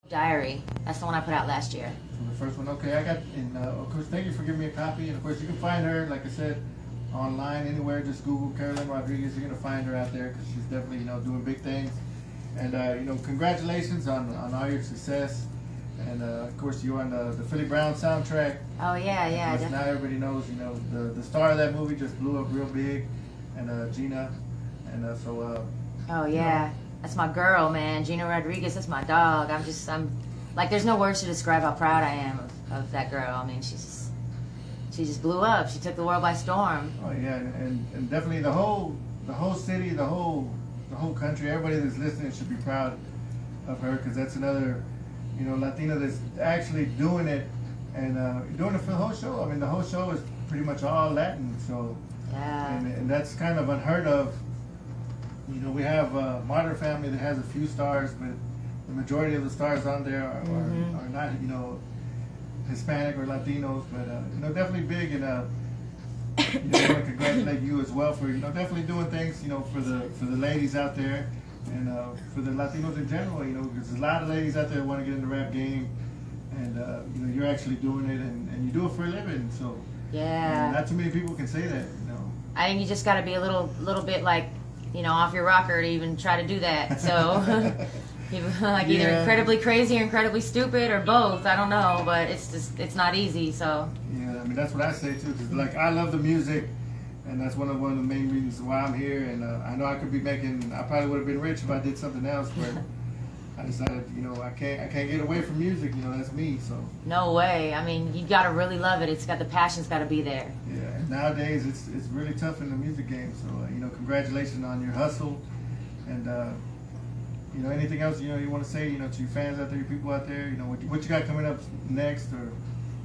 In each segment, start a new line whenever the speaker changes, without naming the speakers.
Diary. That's the one I put out last year.
From the first one, okay. I got, and of course, thank you for giving me a copy. And of course, you can find her, like I said, online anywhere. Just Google Carolyn Rodriguez. You're gonna find her out there because she's definitely, doing big things. And congratulations on all your success. And of course, you're on the Philly Brown soundtrack.
Oh yeah.
Now everybody knows, the star of that movie just blew up real big, and Gina, and
Oh yeah, that's my girl, man. Gina Rodriguez. That's my dog. I'm like, there's no words to describe how proud I am of that girl. I mean, she just blew up. She took the world by storm.
Oh yeah, and definitely the whole city, the whole country, everybody that's listening should be proud of her, because that's another, Latina that's actually doing it and doing it for the whole show. I mean, the whole show is pretty much all Latin, so
yeah,
and that's kind of unheard of. We have Modern Family that has a few stars, but the majority of the stars on there are not, Hispanic or Latinos, but definitely big, and I want to congratulate you as well for definitely doing things for the ladies out there, and for the Latinos in general, because there's a lot of ladies out there that want to get in the rap game, and you're actually doing it, and you do it for a living, so
yeah.
Not too many people can say that.
I think you just got to be a little bit like, off your rocker to even try to do that. So, either incredibly crazy or incredibly stupid or both. I don't know, but it's not easy. So.
Yeah, I mean that's what I say too. Cause like I love the music, and that's one of the main reasons why I'm here. And I know I could be I probably would have been rich if I did something else, but I decided, I can't get away from music. That's me. So.
No way. I mean, you gotta really love it. The passion's gotta be there.
Yeah. And nowadays it's really tough in the music game. So congratulations on your hustle, and anything else you want to say to your fans out there, your people out there. What you got coming up next, or.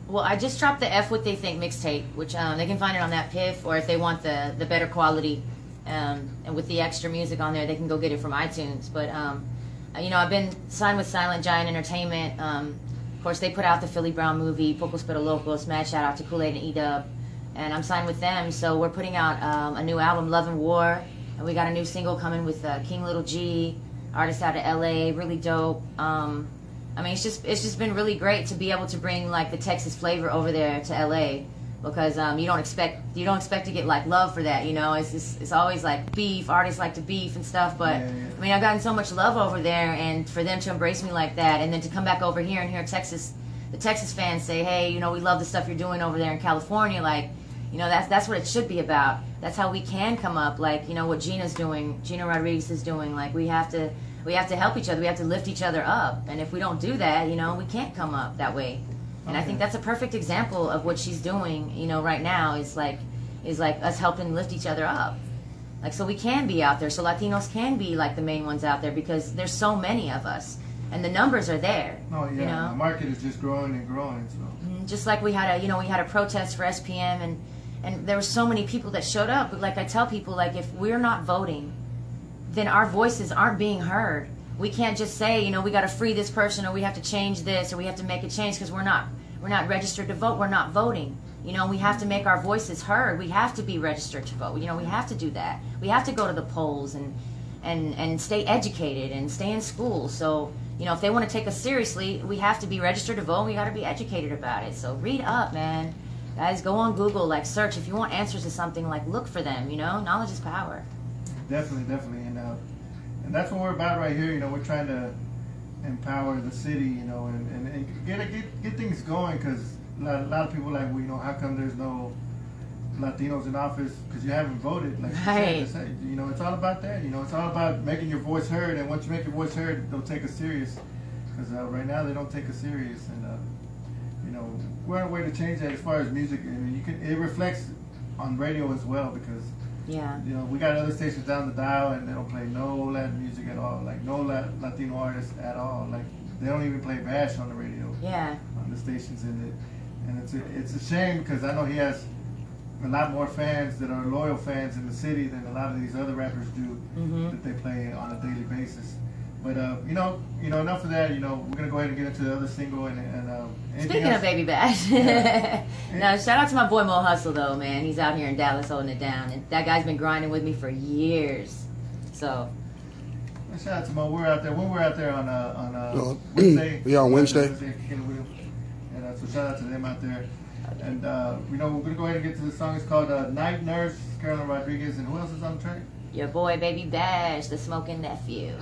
Well, I just dropped the F What They Think mixtape, which they can find it on that Piff, or if they want the better quality, and with the extra music on there, they can go get it from iTunes. But I've been signed with Silent Giant Entertainment. Of course, they put out the Philly Brown movie, Pocos Pero Locos. Mad shout out to Kool-Aid and E-Dub. And I'm signed with them, so we're putting out a new album, Love and War. And we got a new single coming with King Little G, artist out of LA, really dope. I mean, it's just been really great to be able to bring like the Texas flavor over there to LA, because you don't expect to get like love for that. It's always like beef. Artists like to beef and stuff, but
yeah.
I mean, I've gotten so much love over there, and for them to embrace me like that, and then to come back over here and hear the Texas fans say, hey, we love the stuff you're doing over there in California, like. That's what it should be about. That's how we can come up, like, what Gina Rodriguez is doing. Like, we have to help each other. We have to lift each other up. And if we don't do that, we can't come up that way. And I think that's a perfect example of what she's doing, right now, is like us helping lift each other up. Like, so we can be out there, so Latinos can be like the main ones out there, because there's so many of us. And the numbers are there.
Oh yeah, the market is just growing and growing. So
just like we had a protest for SPM, and there were so many people that showed up. But like I tell people, like, if we're not voting, then our voices aren't being heard. We can't just say, we got to free this person, or we have to change this, or we have to make a change because we're not registered to vote. We're not voting. We have to make our voices heard. We have to be registered to vote. We have to do that. We have to go to the polls and stay educated and stay in school. So, if they want to take us seriously, we have to be registered to vote. We got to be educated about it. So read up, man. Guys, go on Google, like, search. If you want answers to something, like, look for them, Knowledge is power.
Definitely. And that's what we're about right here. We're trying to empower the city, and get things going, because a lot of people like, how come there's no Latinos in office? Because you haven't voted. Like,
right.
It's all about that. It's all about making your voice heard, and once you make your voice heard, they'll take us serious. Because right now they don't take us serious, and we're on a way to change that as far as music. I mean, it reflects on radio as well, because we got other stations down the dial, and they don't play no Latin music at all, like no Latino artists at all. Like, they don't even play Bash on the radio.
Yeah.
On the stations and it's a shame, because I know he has a lot more fans that are loyal fans in the city than a lot of these other rappers do that they play on a daily basis. But enough of that. We're gonna go ahead and get into the other single and
speaking else? Of Baby Bash. No, shout out to my boy Mo Hustle though, man. He's out here in Dallas holding it down, and that guy's been grinding with me for years. So
Shout out to Mo. We're out there. When we're out there on Wednesday.
Yeah, on Wednesday.
And so shout out to them out there. And we're gonna go ahead and get to the song. It's called "Night Nurse." Carolyn Rodriguez, and who else is on the track?
Your boy, Baby Bash, the smoking nephew.